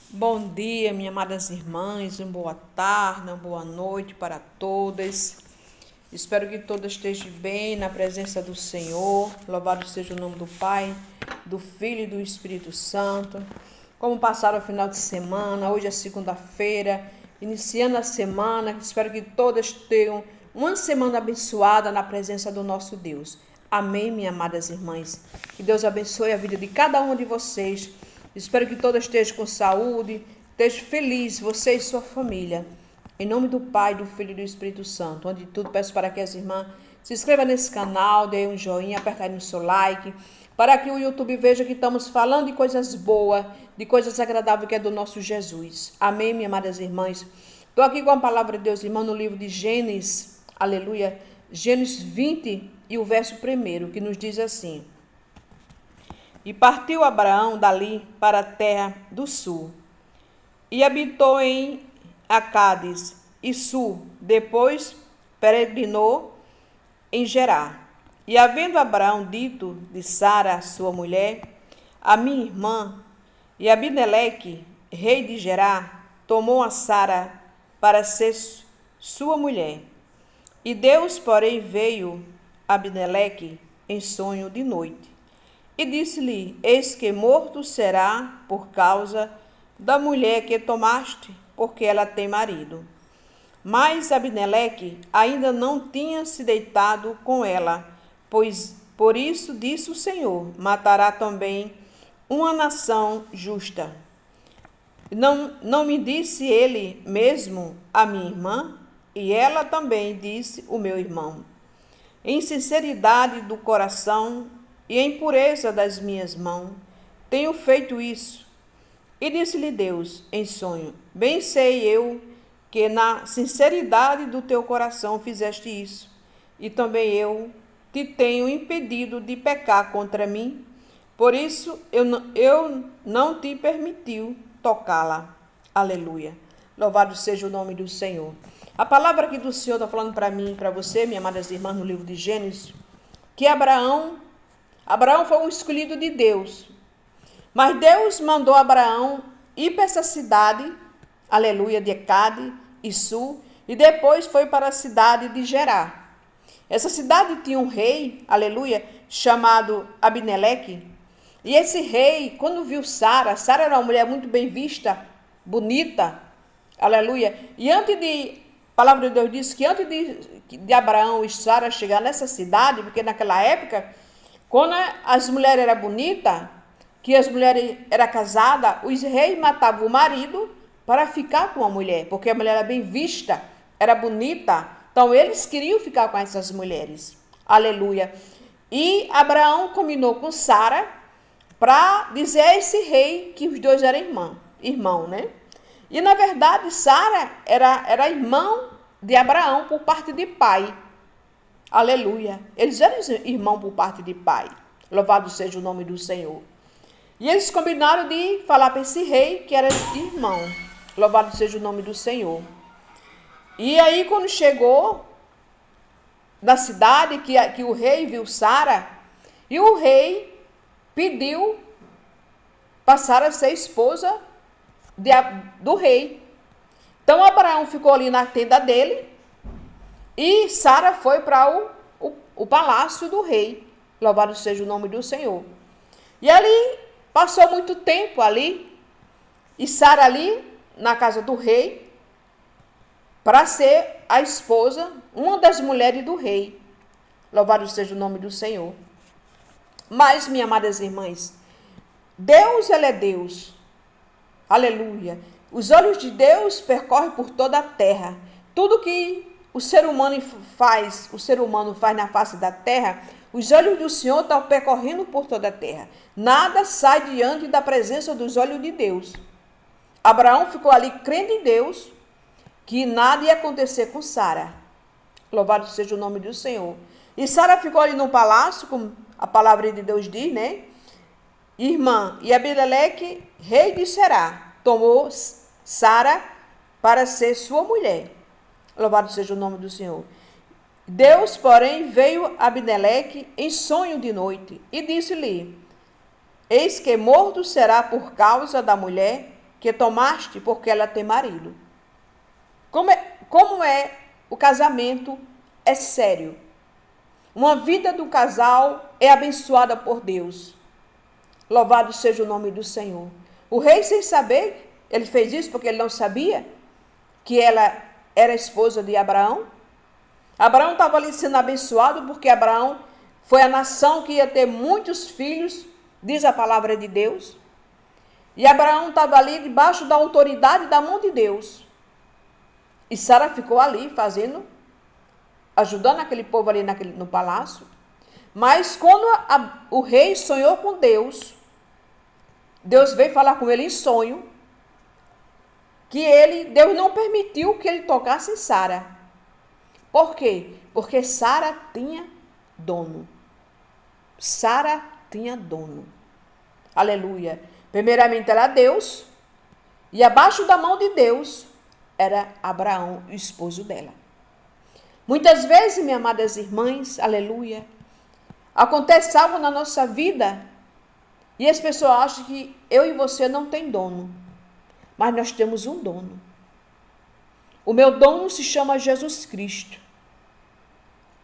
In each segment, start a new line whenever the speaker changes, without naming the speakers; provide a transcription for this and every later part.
Bom dia, minhas amadas irmãs, uma boa tarde, uma boa noite para todas. Espero que todas estejam bem na presença do Senhor. Louvado seja o nome do Pai, do Filho e do Espírito Santo. Como passaram o final de semana, hoje é segunda-feira, iniciando a semana. Espero que todas tenham uma semana abençoada na presença do nosso Deus. Amém, minhas amadas irmãs. Que Deus abençoe a vida de cada uma de vocês. Espero que todas estejam com saúde, estejam felizes, você e sua família. Em nome do Pai, do Filho e do Espírito Santo. Onde tudo, peço para que as irmãs se inscrevam nesse canal, dê um joinha, apertem no seu like, para que o YouTube veja que estamos falando de coisas boas, de coisas agradáveis que é do nosso Jesus. Amém, minhas amadas irmãs. Estou aqui com a palavra de Deus, irmão, no livro de Gênesis, aleluia, Gênesis 20 e o verso 1, que nos diz assim: E partiu Abraão dali para a terra do sul, e habitou em Acades e Sul. Depois peregrinou em Gerar. E havendo Abraão dito de Sara, sua mulher, a minha irmã, e Abimeleque, rei de Gerar, tomou a Sara para ser sua mulher. E Deus, porém, veio a Abimeleque em sonho de noite. E disse-lhe: Eis que morto será por causa da mulher que tomaste, porque ela tem marido. Mas Abimeleque ainda não tinha se deitado com ela, pois por isso disse o Senhor: matará também uma nação justa. Não me disse ele mesmo a minha irmã? E ela também disse o meu irmão. Em sinceridade do coração e em pureza das minhas mãos, tenho feito isso. E disse-lhe Deus em sonho: Bem sei eu que na sinceridade do teu coração fizeste isso, e também eu te tenho impedido de pecar contra mim, por isso eu não te permitiu tocá-la. Aleluia. Louvado seja o nome do Senhor. A palavra aqui do Senhor está falando para mim e para você, minhas amadas irmãs, no livro de Gênesis, que Abraão foi um escolhido de Deus. Mas Deus mandou Abraão ir para essa cidade, aleluia, de Acade e Sul, e depois foi para a cidade de Gerar. Essa cidade tinha um rei, aleluia, chamado Abimeleque. E esse rei, quando viu Sara era uma mulher muito bem vista, bonita, aleluia. E a palavra de Deus diz que antes de Abraão e Sara chegar nessa cidade, porque naquela época, quando as mulheres eram bonitas, que as mulheres eram casadas, os reis matavam o marido para ficar com a mulher, porque a mulher era bem vista, era bonita, então eles queriam ficar com essas mulheres. Aleluia. E Abraão combinou com Sara para dizer a esse rei que os dois eram irmão, né? E na verdade Sara era irmão de Abraão por parte de pai. Aleluia. Eles eram irmãos por parte de pai. Louvado seja o nome do Senhor. E eles combinaram de falar para esse rei que era irmão. Louvado seja o nome do Senhor. E aí quando chegou na cidade, que o rei viu Sara, e o rei pediu para Sara ser esposa do rei. Então Abraão ficou ali na tenda dele, e Sara foi para o palácio do rei. Louvado seja o nome do Senhor. E ali passou muito tempo ali, e Sara ali na casa do rei, para ser a esposa, uma das mulheres do rei. Louvado seja o nome do Senhor. Mas, minhas amadas irmãs, Deus, ele é Deus. Aleluia. Os olhos de Deus percorrem por toda a terra. Tudo que o ser humano faz na face da terra, os olhos do Senhor estão percorrendo por toda a terra. Nada sai diante da presença dos olhos de Deus. Abraão ficou ali crendo em Deus, que nada ia acontecer com Sara. Louvado seja o nome do Senhor. E Sara ficou ali no palácio, como a palavra de Deus diz, né? Irmã, e Abimeleque, rei de Gerar, tomou Sara para ser sua mulher. Louvado seja o nome do Senhor. Deus, porém, veio a Abimeleque em sonho de noite e disse-lhe: Eis que morto será por causa da mulher que tomaste, porque ela tem marido. Como é o casamento? É sério. Uma vida do casal é abençoada por Deus. Louvado seja o nome do Senhor. O rei, sem saber, ele fez isso porque ele não sabia que ela era esposa de Abraão. Abraão estava ali sendo abençoado porque Abraão foi a nação que ia ter muitos filhos, diz a palavra de Deus. E Abraão estava ali debaixo da autoridade da mão de Deus. E Sara ficou ali ajudando aquele povo ali no palácio. Mas quando o rei sonhou com Deus, Deus veio falar com ele em sonho, que Deus não permitiu que ele tocasse em Sara. Por quê? Porque Sara tinha dono. Sara tinha dono. Aleluia. Primeiramente era Deus, e abaixo da mão de Deus era Abraão, o esposo dela. Muitas vezes, minhas amadas irmãs, aleluia, acontece algo na nossa vida e as pessoas acham que eu e você não tem dono, mas nós temos um dono. O meu dono se chama Jesus Cristo.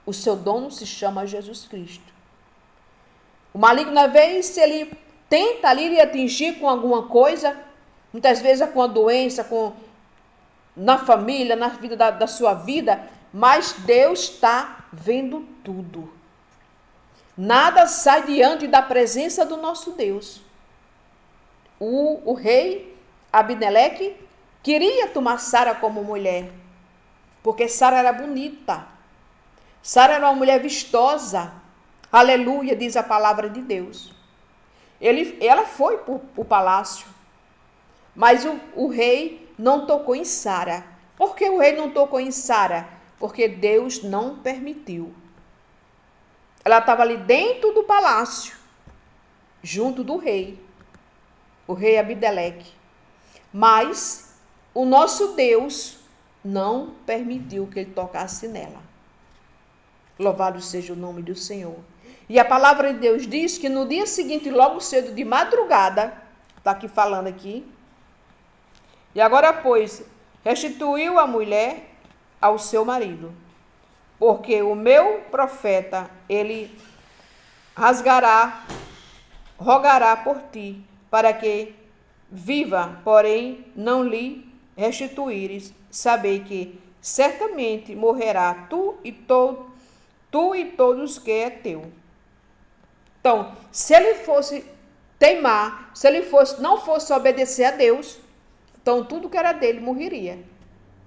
O seu dono se chama Jesus Cristo. O maligno, às vezes, ele tenta ali lhe atingir com alguma coisa, muitas vezes é com a doença, na família, na vida da sua vida, mas Deus está vendo tudo. Nada sai diante da presença do nosso Deus. O rei Abimeleque queria tomar Sara como mulher, porque Sara era bonita. Sara era uma mulher vistosa. Aleluia, diz a palavra de Deus. Ela foi para o palácio, mas o rei não tocou em Sara. Por que o rei não tocou em Sara? Porque Deus não permitiu. Ela estava ali dentro do palácio, junto do rei, o rei Abimeleque. Mas o nosso Deus não permitiu que ele tocasse nela. Louvado seja o nome do Senhor. E a palavra de Deus diz que no dia seguinte, logo cedo, de madrugada, está aqui falando aqui, e agora, pois, restituiu a mulher ao seu marido, porque o meu profeta, ele rogará por ti, para que viva, porém não lhe restituíres. Sabei que certamente morrerá tu e todos que é teu. Então, se ele fosse teimar, se ele não fosse obedecer a Deus, então tudo que era dele morreria.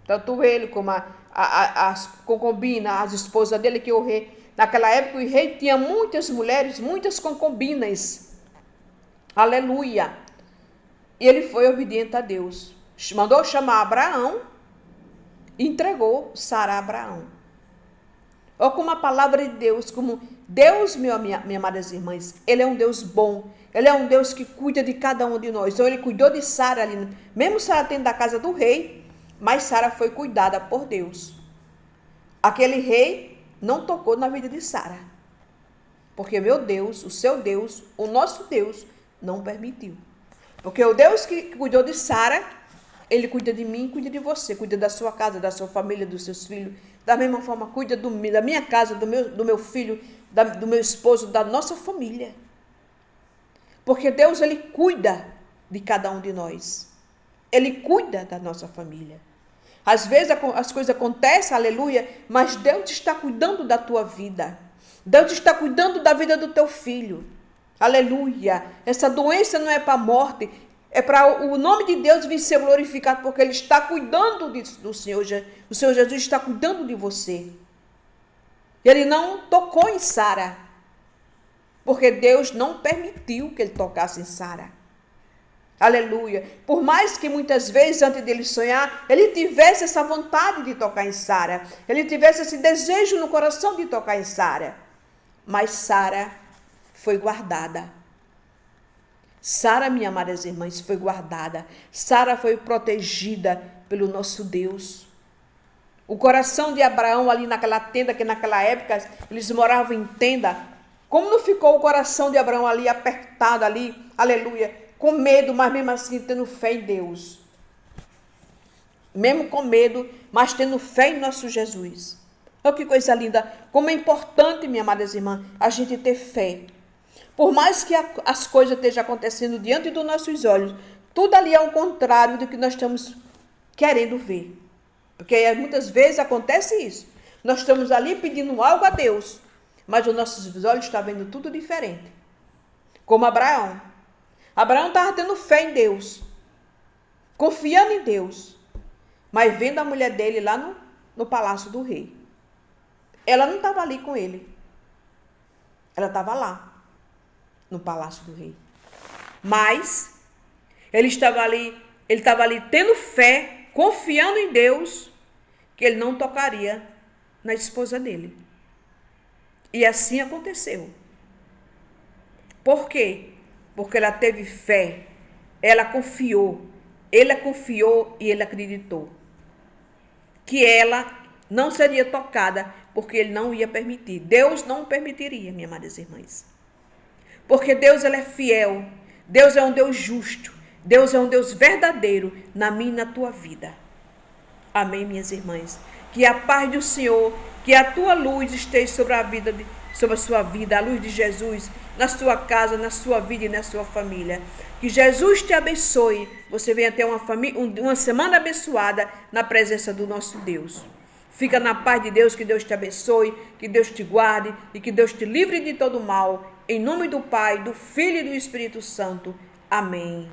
Tanto ele como as concubinas, as esposas dele, que o rei, naquela época o rei tinha muitas mulheres, muitas concubinas. Aleluia. E ele foi obediente a Deus. Mandou chamar Abraão e entregou Sara a Abraão. Ou como a palavra de Deus, como Deus, minhas amadas irmãs, ele é um Deus bom. Ele é um Deus que cuida de cada um de nós. Então ele cuidou de Sara ali, mesmo Sara dentro da casa do rei, mas Sara foi cuidada por Deus. Aquele rei não tocou na vida de Sara, porque meu Deus, o seu Deus, o nosso Deus, não permitiu. Porque o Deus que cuidou de Sara, ele cuida de mim, cuida de você, cuida da sua casa, da sua família, dos seus filhos. Da mesma forma, cuida da minha casa, do meu filho, do meu esposo, da nossa família. Porque Deus, ele cuida de cada um de nós. Ele cuida da nossa família. Às vezes as coisas acontecem, aleluia, mas Deus está cuidando da tua vida. Deus está cuidando da vida do teu filho. Aleluia. Essa doença não é para a morte, é para o nome de Deus vir ser glorificado, porque ele está cuidando do Senhor. O Senhor Jesus está cuidando de você. Ele não tocou em Sara, porque Deus não permitiu que ele tocasse em Sara. Aleluia. Por mais que muitas vezes, antes dele sonhar, ele tivesse essa vontade de tocar em Sara, ele tivesse esse desejo no coração de tocar em Sara, mas Sara foi guardada. Sara, minhas amadas irmãs, foi guardada. Sara foi protegida pelo nosso Deus. O coração de Abraão ali naquela tenda, que naquela época eles moravam em tenda. Como não ficou o coração de Abraão ali apertado ali, aleluia, com medo, mas mesmo assim tendo fé em Deus. Mesmo com medo, mas tendo fé em nosso Jesus. Olha que coisa linda. Como é importante, minha amadas irmãs, a gente ter fé. Por mais que as coisas estejam acontecendo diante dos nossos olhos, tudo ali é o contrário do que nós estamos querendo ver. Porque muitas vezes acontece isso. Nós estamos ali pedindo algo a Deus, mas os nossos olhos estão vendo tudo diferente. Como Abraão. Abraão estava tendo fé em Deus, confiando em Deus, mas vendo a mulher dele lá no palácio do rei. Ela não estava ali com ele. Ela estava lá, no palácio do rei. Mas ele estava ali tendo fé, confiando em Deus, que ele não tocaria na esposa dele. E assim aconteceu. Por quê? Porque ela teve fé, ela confiou e ele acreditou que ela não seria tocada, porque ele não ia permitir. Deus não permitiria, minhas amadas irmãs. Porque Deus, ele é fiel. Deus é um Deus justo. Deus é um Deus verdadeiro na minha e na tua vida. Amém, minhas irmãs? Que a paz do Senhor, que a tua luz esteja sobre a sua vida, a luz de Jesus, na sua casa, na sua vida e na sua família. Que Jesus te abençoe. Você venha ter uma semana abençoada na presença do nosso Deus. Fica na paz de Deus, que Deus te abençoe, que Deus te guarde e que Deus te livre de todo mal. Em nome do Pai, do Filho e do Espírito Santo. Amém.